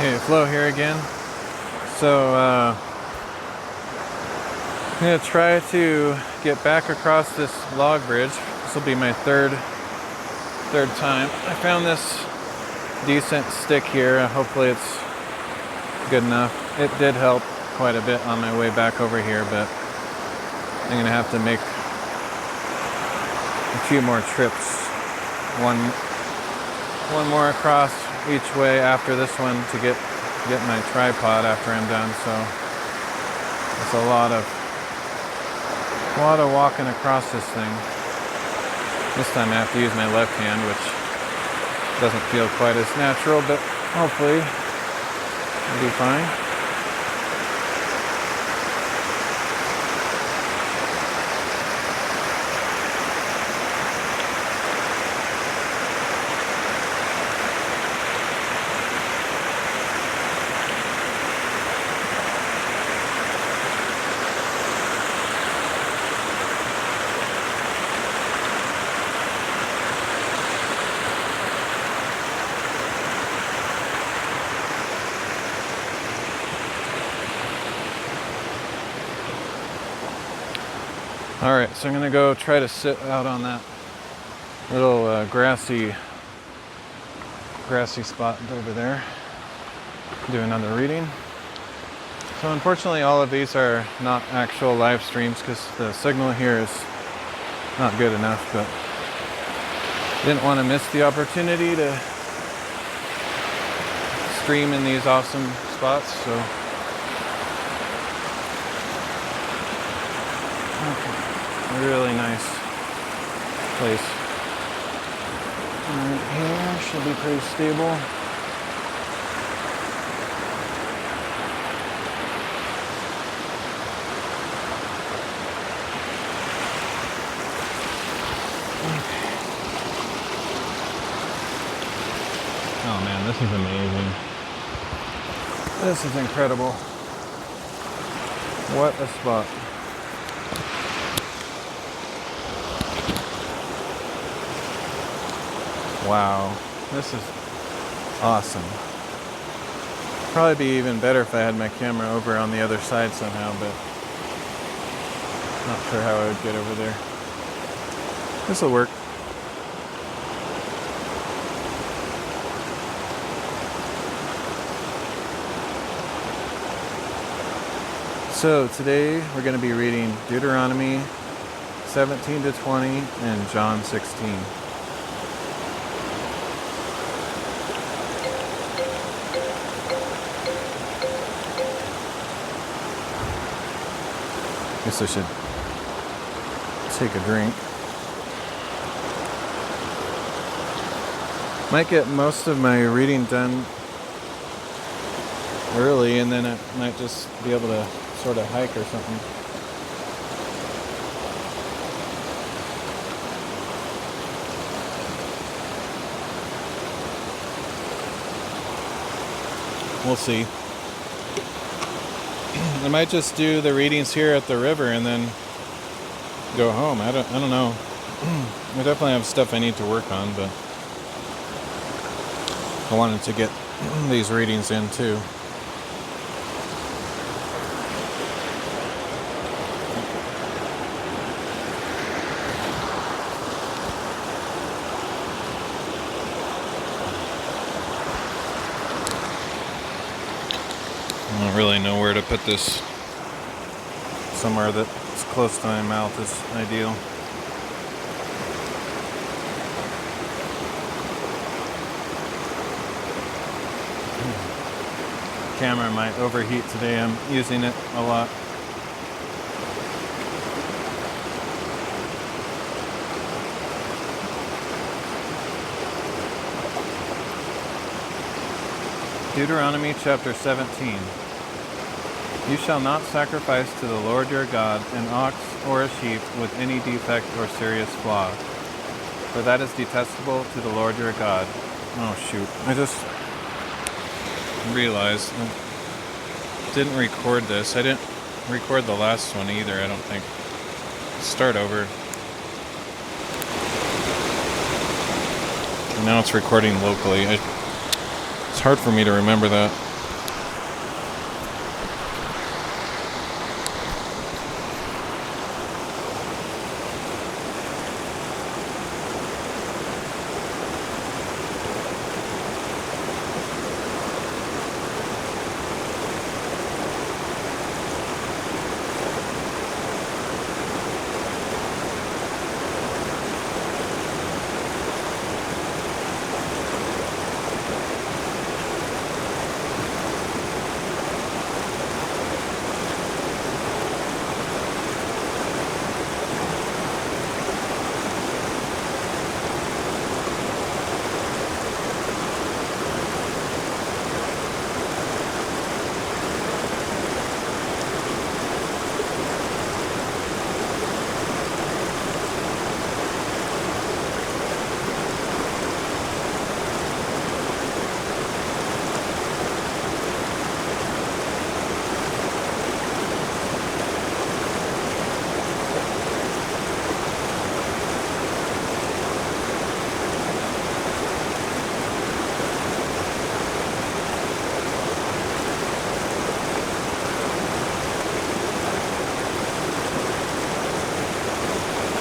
Okay, Flo here again. So I'm gonna try to get back across this log bridge. This will be my third time. I found this decent stick here. Hopefully it's good enough. It did help quite a bit on my way back over here, but I'm gonna have to make a few more trips. One more across each way after this one to get my tripod after I'm done. So it's a lot of walking across this thing. This time I have to use my left hand, which doesn't feel quite as natural, but hopefully it'll be fine. Alright, so I'm going to go try to sit out on that little grassy spot over there, do another reading. So unfortunately all of these are not actual live streams because the signal here is not good enough, but didn't want to miss the opportunity to stream in these awesome spots, so okay. Really nice place. Right here should be pretty stable. Okay. Oh man, this is amazing. This is incredible. What a spot. Wow, this is awesome. Probably be even better if I had my camera over on the other side somehow, but not sure how I would get over there. This will work. So today we're going to be reading Deuteronomy 17 to 20 and John 16. Guess I should take a drink. Might get most of my reading done early, and then I might just be able to sort of hike or something. We'll see. I might just do the readings here at the river and then go home. I don't know. I definitely have stuff I need to work on, but I wanted to get these readings in too. I don't really know where to put this. Somewhere that's close to my mouth is ideal. Camera might overheat today. I'm using it a lot. Deuteronomy chapter 17. You shall not sacrifice to the Lord your God an ox or a sheep with any defect or serious flaw, for that is detestable to the Lord your God. Oh shoot, I just realized I didn't record this. I didn't record the last one either, I don't think. Start over. Now it's recording locally. It's hard for me to remember that.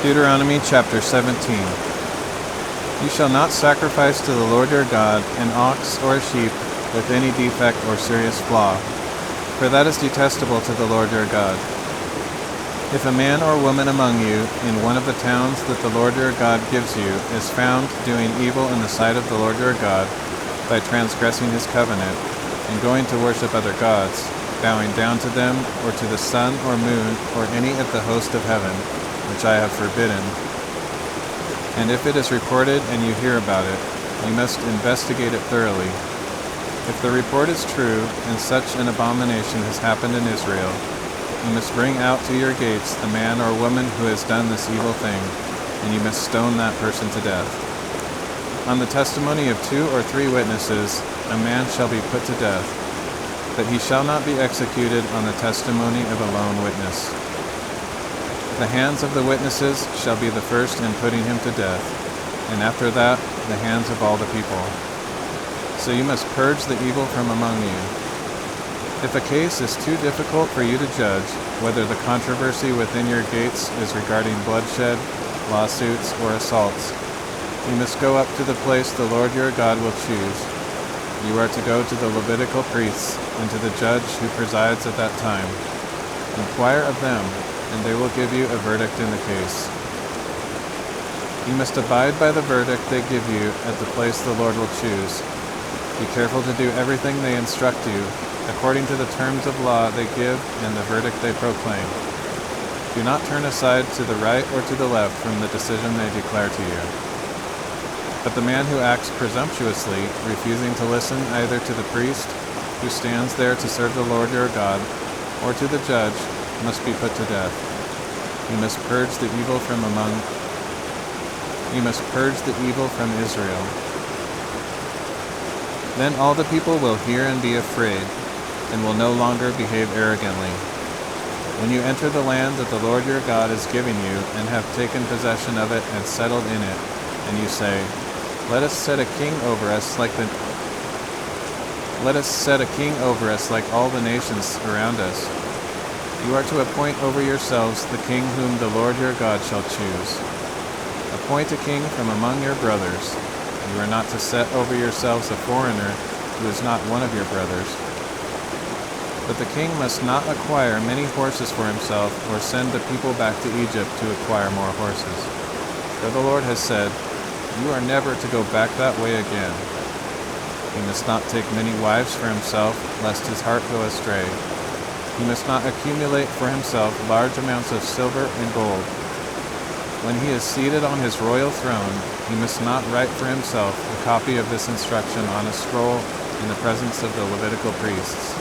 Deuteronomy chapter 17. You shall not sacrifice to the Lord your God an ox or a sheep with any defect or serious flaw, for that is detestable to the Lord your God. If a man or woman among you in one of the towns that the Lord your God gives you is found doing evil in the sight of the Lord your God by transgressing his covenant and going to worship other gods, bowing down to them or to the sun or moon or any of the host of heaven, which I have forbidden, and if it is reported and you hear about it, you must investigate it thoroughly. If the report is true and such an abomination has happened in Israel, you must bring out to your gates the man or woman who has done this evil thing, and you must stone that person to death. On the testimony of 2 or 3 witnesses, a man shall be put to death, but he shall not be executed on the testimony of a lone witness. The hands of the witnesses shall be the first in putting him to death, and after that the hands of all the people. So you must purge the evil from among you. If a case is too difficult for you to judge, whether the controversy within your gates is regarding bloodshed, lawsuits, or assaults, you must go up to the place the Lord your God will choose. You are to go to the Levitical priests and to the judge who presides at that time. Inquire of them, and they will give you a verdict in the case. You must abide by the verdict they give you at the place the Lord will choose. Be careful to do everything they instruct you, according to the terms of law they give and the verdict they proclaim. Do not turn aside to the right or to the left from the decision they declare to you. But the man who acts presumptuously, refusing to listen either to the priest, who stands there to serve the Lord your God, or to the judge, must be put to death. You must purge the evil from Israel. Then all the people will hear and be afraid, and will no longer behave arrogantly. When you enter the land that the Lord your God is giving you, and have taken possession of it and settled in it, and you say, Let us set a king over us like all the nations around us. You are to appoint over yourselves the king whom the Lord your God shall choose. Appoint a king from among your brothers. You are not to set over yourselves a foreigner who is not one of your brothers. But the king must not acquire many horses for himself, or send the people back to Egypt to acquire more horses. For the Lord has said, You are never to go back that way again. He must not take many wives for himself, lest his heart go astray. He must not accumulate for himself large amounts of silver and gold. When he is seated on his royal throne, he must not write for himself a copy of this instruction on a scroll in the presence of the Levitical priests.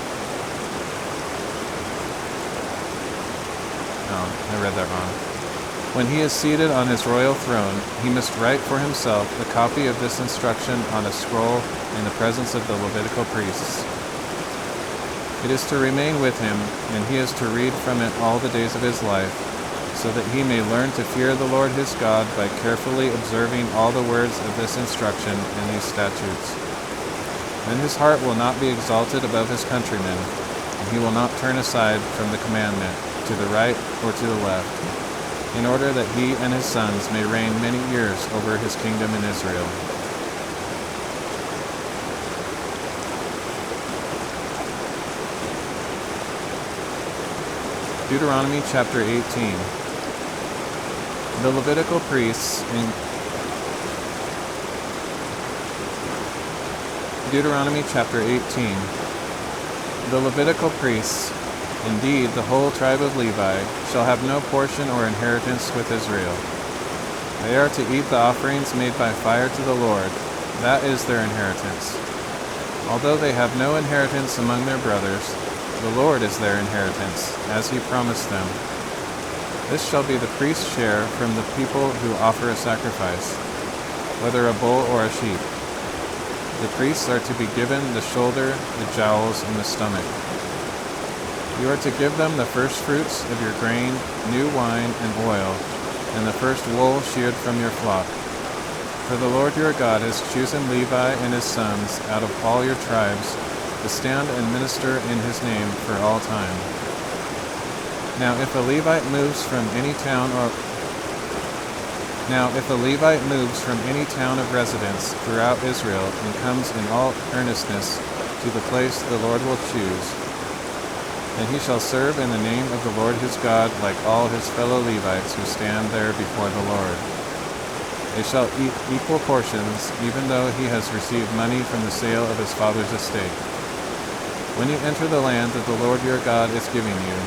I read that wrong. When he is seated on his royal throne, he must write for himself a copy of this instruction on a scroll in the presence of the Levitical priests. It is to remain with him, and he is to read from it all the days of his life, so that he may learn to fear the Lord his God by carefully observing all the words of this instruction and these statutes. Then his heart will not be exalted above his countrymen, and he will not turn aside from the commandment, to the right or to the left, in order that he and his sons may reign many years over his kingdom in Israel. Deuteronomy chapter 18. The Levitical priests in Deuteronomy chapter 18. The Levitical priests, indeed the whole tribe of Levi, shall have no portion or inheritance with Israel. They are to eat the offerings made by fire to the Lord. That is their inheritance. Although they have no inheritance among their brothers, the Lord is their inheritance, as he promised them. This shall be the priest's share from the people who offer a sacrifice, whether a bull or a sheep. The priests are to be given the shoulder, the jowls, and the stomach. You are to give them the first fruits of your grain, new wine, and oil, and the first wool sheared from your flock. For the Lord your God has chosen Levi and his sons out of all your tribes to stand and minister in his name for all time. Now if a Levite moves from any town Now, if a Levite moves from any town of residence throughout Israel and comes in all earnestness to the place the Lord will choose, then he shall serve in the name of the Lord his God like all his fellow Levites who stand there before the Lord. They shall eat equal portions, even though he has received money from the sale of his father's estate. When you enter the land that the Lord your God is giving you,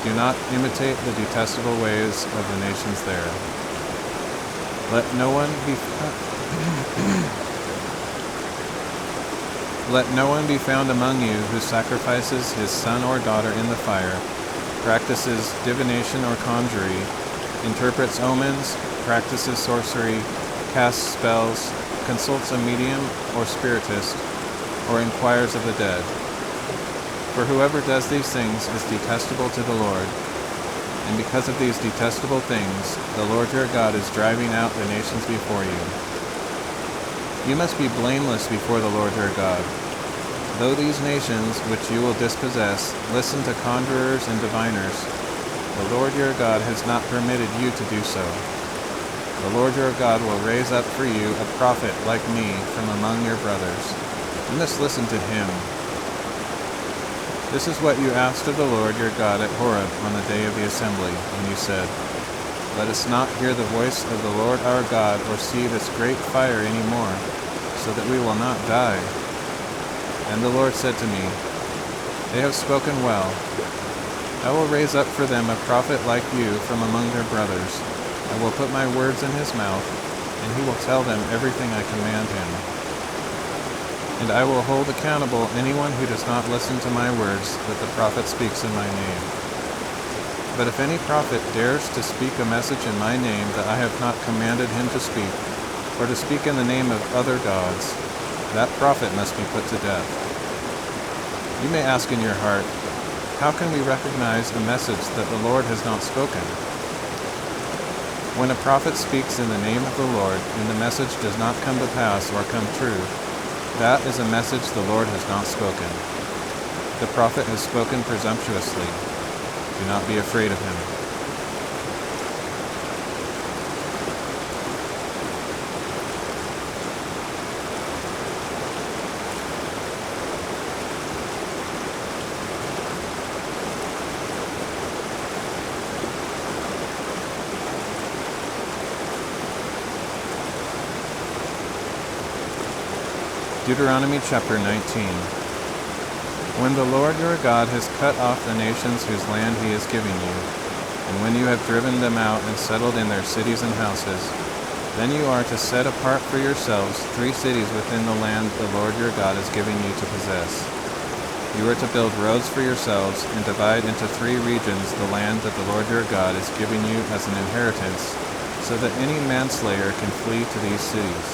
do not imitate the detestable ways of the nations there. Let no one be found among you who sacrifices his son or daughter in the fire, practices divination or conjury, interprets omens, practices sorcery, casts spells, consults a medium or spiritist, or inquires of the dead. For whoever does these things is detestable to the Lord. And because of these detestable things, the Lord your God is driving out the nations before you. You must be blameless before the Lord your God. Though these nations, which you will dispossess, listen to conjurers and diviners, the Lord your God has not permitted you to do so. The Lord your God will raise up for you a prophet like me from among your brothers. You must listen to him. This is what you asked of the Lord your God at Horeb on the day of the assembly, when you said, Let us not hear the voice of the Lord our God or see this great fire any more, so that we will not die. And the Lord said to me, They have spoken well. I will raise up for them a prophet like you from among their brothers. I will put my words in his mouth, and he will tell them everything I command him. And I will hold accountable anyone who does not listen to my words that the prophet speaks in my name. But if any prophet dares to speak a message in my name that I have not commanded him to speak, or to speak in the name of other gods, that prophet must be put to death. You may ask in your heart, how can we recognize a message that the Lord has not spoken? When a prophet speaks in the name of the Lord, and the message does not come to pass or come true, that is a message the Lord has not spoken. The prophet has spoken presumptuously. Do not be afraid of him. Deuteronomy chapter 19. When the Lord your God has cut off the nations whose land he is giving you, and when you have driven them out and settled in their cities and houses, then you are to set apart for yourselves 3 cities within the land the Lord your God is giving you to possess. You are to build roads for yourselves and divide into 3 regions the land that the Lord your God is giving you as an inheritance, so that any manslayer can flee to these cities.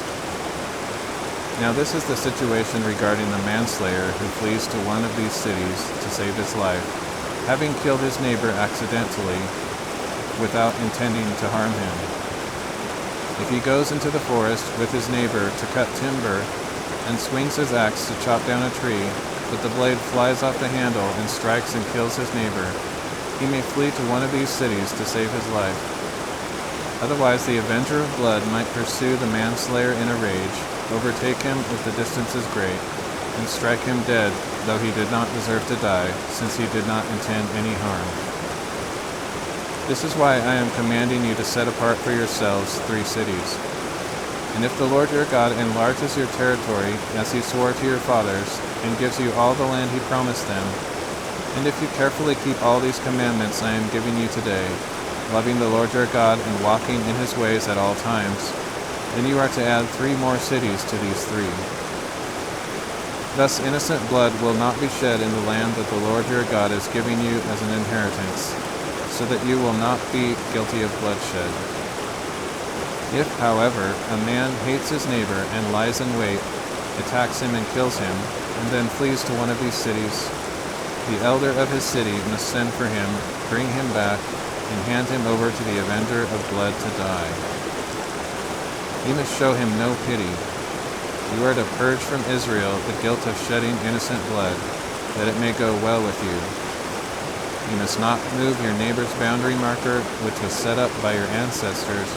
Now this is the situation regarding the manslayer who flees to one of these cities to save his life, having killed his neighbor accidentally without intending to harm him. If he goes into the forest with his neighbor to cut timber and swings his axe to chop down a tree, but the blade flies off the handle and strikes and kills his neighbor, he may flee to one of these cities to save his life. Otherwise the avenger of blood might pursue the manslayer in a rage, overtake him if the distance is great, and strike him dead, though he did not deserve to die, since he did not intend any harm. This is why I am commanding you to set apart for yourselves 3 cities. And if the Lord your God enlarges your territory, as he swore to your fathers, and gives you all the land he promised them, and if you carefully keep all these commandments I am giving you today, loving the Lord your God and walking in his ways at all times, then you are to add 3 more cities to these 3. Thus innocent blood will not be shed in the land that the Lord your God is giving you as an inheritance, so that you will not be guilty of bloodshed. If, however, a man hates his neighbor and lies in wait, attacks him and kills him, and then flees to one of these cities, the elder of his city must send for him, bring him back, and hand him over to the avenger of blood to die. You must show him no pity. You are to purge from Israel the guilt of shedding innocent blood, that it may go well with you. You must not move your neighbor's boundary marker, which was set up by your ancestors,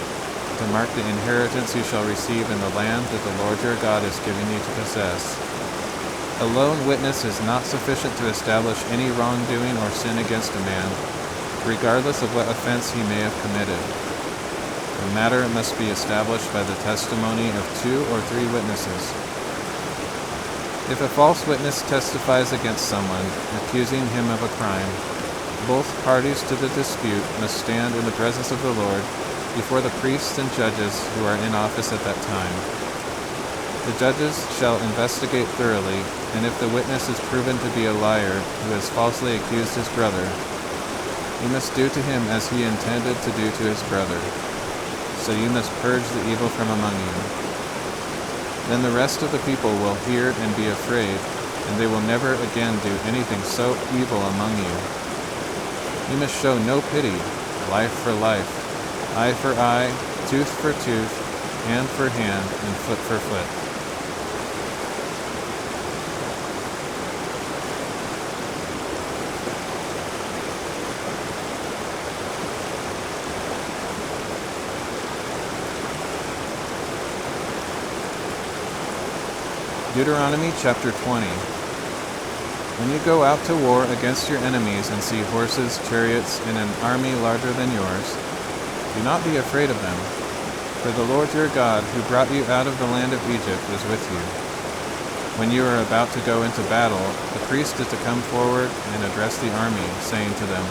to mark the inheritance you shall receive in the land that the Lord your God is giving you to possess. A lone witness is not sufficient to establish any wrongdoing or sin against a man, regardless of what offense he may have committed. The matter must be established by the testimony of 2 or 3 witnesses. If a false witness testifies against someone, accusing him of a crime, both parties to the dispute must stand in the presence of the Lord before the priests and judges who are in office at that time. The judges shall investigate thoroughly, and if the witness is proven to be a liar who has falsely accused his brother, you must do to him as he intended to do to his brother. So you must purge the evil from among you. Then the rest of the people will hear and be afraid, and they will never again do anything so evil among you. You must show no pity, life for life, eye for eye, tooth for tooth, hand for hand, and foot for foot. Deuteronomy chapter 20. When you go out to war against your enemies and see horses, chariots, and an army larger than yours, do not be afraid of them, for the Lord your God, who brought you out of the land of Egypt, is with you. When you are about to go into battle, the priest is to come forward and address the army, saying to them,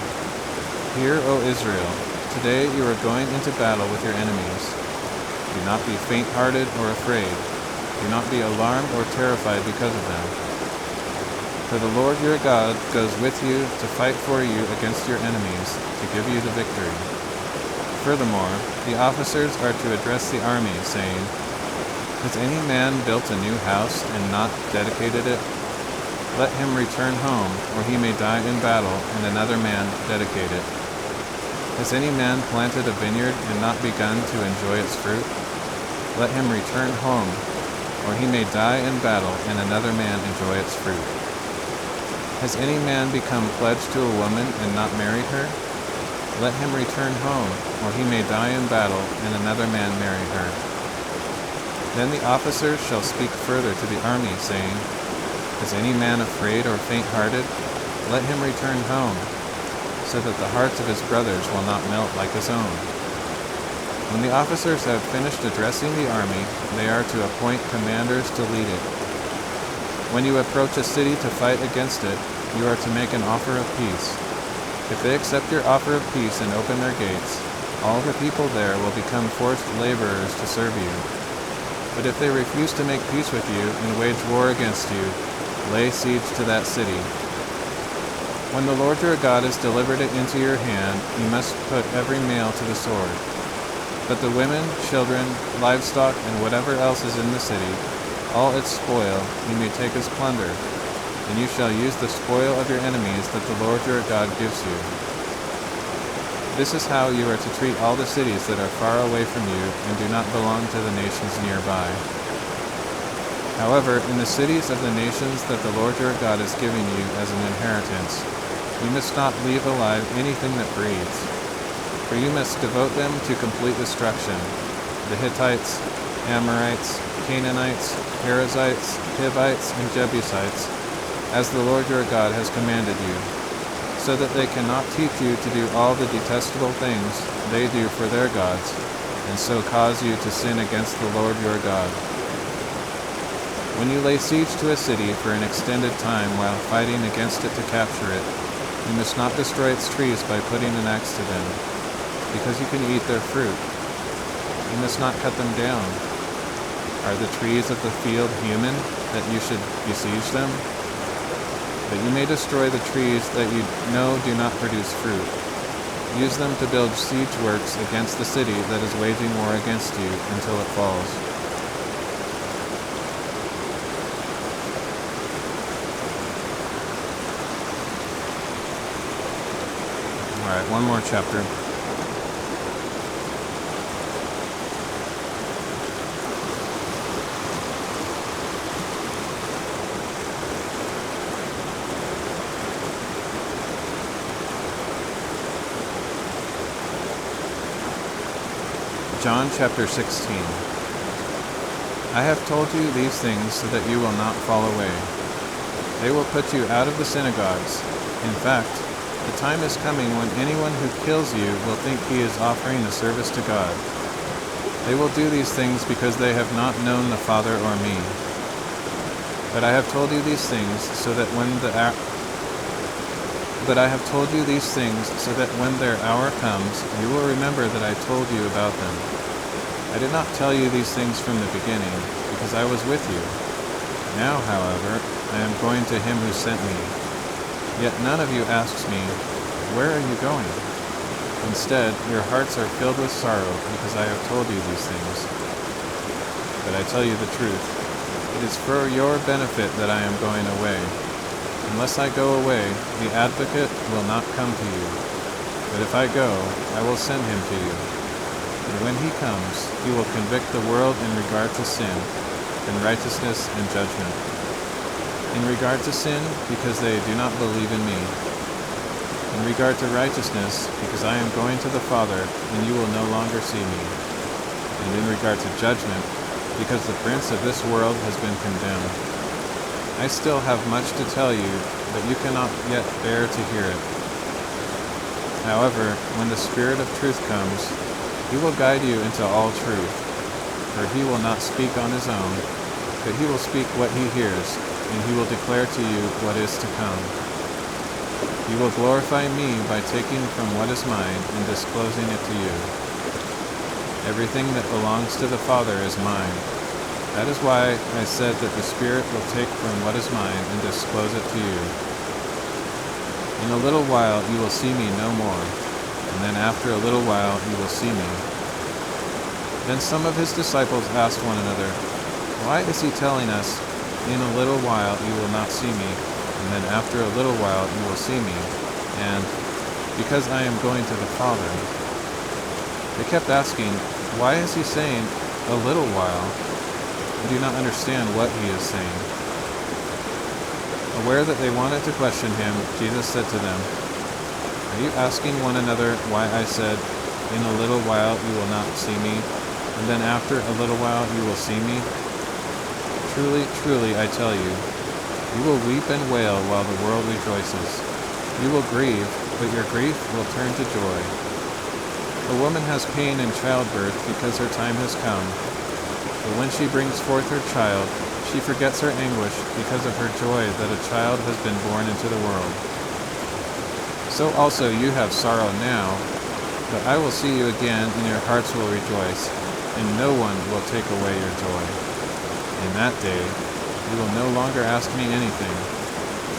Hear, O Israel, today you are going into battle with your enemies. Do not be faint-hearted or afraid. Do not be alarmed or terrified because of them. For the Lord your God goes with you to fight for you against your enemies, to give you the victory. Furthermore, the officers are to address the army, saying, Has any man built a new house and not dedicated it? Let him return home, or he may die in battle, and another man dedicate it. Has any man planted a vineyard and not begun to enjoy its fruit? Let him return home, or he may die in battle, and another man enjoy its fruit. Has any man become pledged to a woman and not married her? Let him return home, or he may die in battle, and another man marry her. Then the officers shall speak further to the army, saying, Is any man afraid or faint-hearted? Let him return home, so that the hearts of his brothers will not melt like his own. When the officers have finished addressing the army, they are to appoint commanders to lead it. When you approach a city to fight against it, you are to make an offer of peace. If they accept your offer of peace and open their gates, all the people there will become forced laborers to serve you. But if they refuse to make peace with you and wage war against you, lay siege to that city. When the Lord your God has delivered it into your hand, you must put every male to the sword. But the women, children, livestock, and whatever else is in the city, all its spoil, you may take as plunder, and you shall use the spoil of your enemies that the Lord your God gives you. This is how you are to treat all the cities that are far away from you and do not belong to the nations nearby. However, in the cities of the nations that the Lord your God is giving you as an inheritance, you must not leave alive anything that breathes, for you must devote them to complete destruction: the Hittites, Amorites, Canaanites, Perizzites, Hivites, and Jebusites, as the Lord your God has commanded you, so that they cannot teach you to do all the detestable things they do for their gods, and so cause you to sin against the Lord your God. When you lay siege to a city for an extended time while fighting against it to capture it, you must not destroy its trees by putting an axe to them, because you can eat their fruit. You must not cut them down. Are the trees of the field human, that you should besiege them? But you may destroy the trees that you know do not produce fruit. Use them to build siege works against the city that is waging war against you until it falls. All right, one more chapter. John chapter 16. I have told you these things so that you will not fall away. They will put you out of the synagogues. In fact, the time is coming when anyone who kills you will think he is offering a service to God. They will do these things because they have not known the Father or me. But I have told you these things so that when their hour comes, you will remember that I told you about them. I did not tell you these things from the beginning, because I was with you. Now, however, I am going to him who sent me. Yet none of you asks me, where are you going? Instead, your hearts are filled with sorrow because I have told you these things. But I tell you the truth. It is for your benefit that I am going away. Unless I go away, the advocate will not come to you. But if I go, I will send him to you. And when he comes, he will convict the world in regard to sin, and righteousness and judgment. In regard to sin, because they do not believe in me. In regard to righteousness, because I am going to the Father, and you will no longer see me. And in regard to judgment, because the prince of this world has been condemned. I still have much to tell you, but you cannot yet bear to hear it. However, when the Spirit of truth comes, he will guide you into all truth, for he will not speak on his own, but he will speak what he hears, and he will declare to you what is to come. He will glorify me by taking from what is mine and disclosing it to you. Everything that belongs to the Father is mine. That is why I said that the Spirit will take from what is mine and disclose it to you. In a little while you will see me no more, and then after a little while you will see me. Then some of his disciples asked one another, why is he telling us, in a little while you will not see me, and then after a little while you will see me, and because I am going to the Father? They kept asking, why is he saying, a little while? I do not understand what he is saying. Aware that they wanted to question him, Jesus said to them, are you asking one another why I said, in a little while you will not see me, and then after a little while you will see me? Truly, truly, I tell you, you will weep and wail while the world rejoices. You will grieve, but your grief will turn to joy. A woman has pain in childbirth because her time has come. But when she brings forth her child, she forgets her anguish because of her joy that a child has been born into the world. So also you have sorrow now, but I will see you again, and your hearts will rejoice, and no one will take away your joy. In that day, you will no longer ask me anything.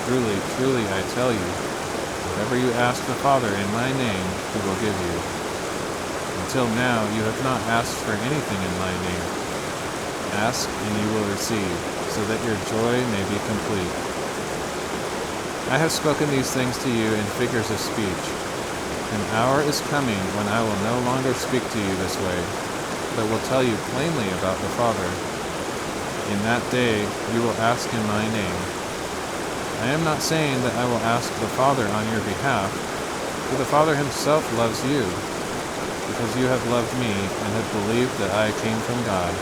Truly, truly, I tell you, whatever you ask the Father in my name, he will give you. Until now, you have not asked for anything in my name. Ask, and you will receive, so that your joy may be complete. I have spoken these things to you in figures of speech. An hour is coming when I will no longer speak to you this way, but will tell you plainly about the Father. In that day you will ask in my name. I am not saying that I will ask the Father on your behalf, for the Father himself loves you, because you have loved me and have believed that I came from God.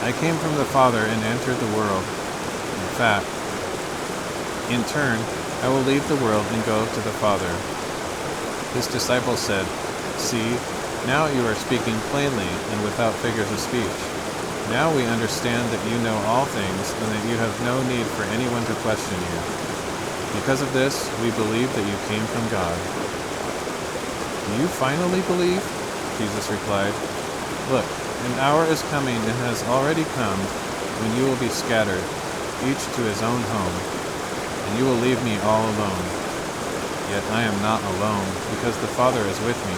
I came from the Father and entered the world. In fact, in turn, I will leave the world and go to the Father. His disciples said, see, now you are speaking plainly and without figures of speech. Now we understand that you know all things and that you have no need for anyone to question you. Because of this, we believe that you came from God. Do you finally believe? Jesus replied, look, an hour is coming and has already come when you will be scattered, each to his own home, and you will leave me all alone. Yet I am not alone, because the Father is with me.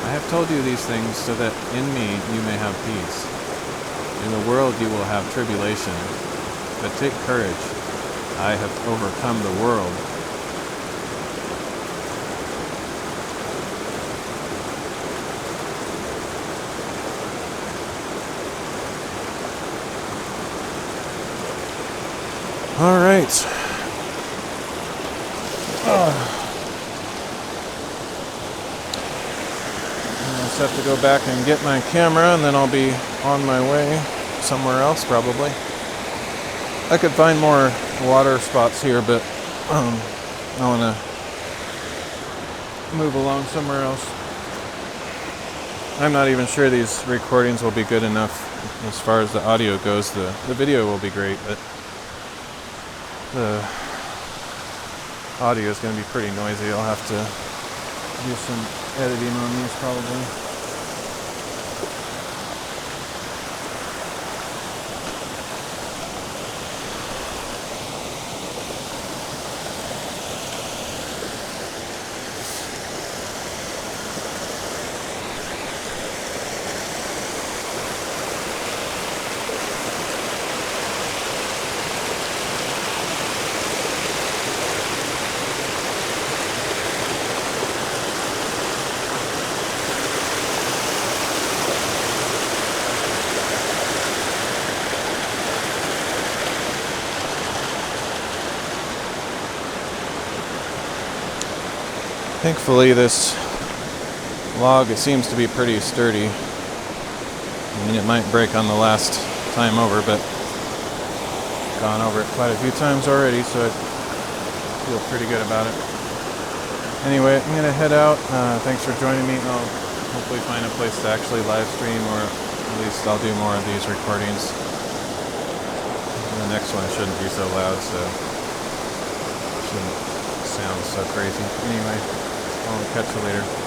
I have told you these things so that in me you may have peace. In the world you will have tribulation, but take courage. I have overcome the world. All right. just have to go back and get my camera, and then I'll be on my way somewhere else probably. I could find more water spots here, but I want to move along somewhere else. I'm not even sure these recordings will be good enough as far as the audio goes. The video will be great, but the audio is going to be pretty noisy. I'll have to do some editing on these probably. Thankfully this log, it seems to be pretty sturdy. I mean, it might break on the last time over, but I've gone over it quite a few times already, so I feel pretty good about it. Anyway, I'm going to head out. Thanks for joining me, and I'll hopefully find a place to actually live stream, or at least I'll do more of these recordings. And the next one shouldn't be so loud, so it shouldn't sound so crazy. Anyway, I'll catch you later.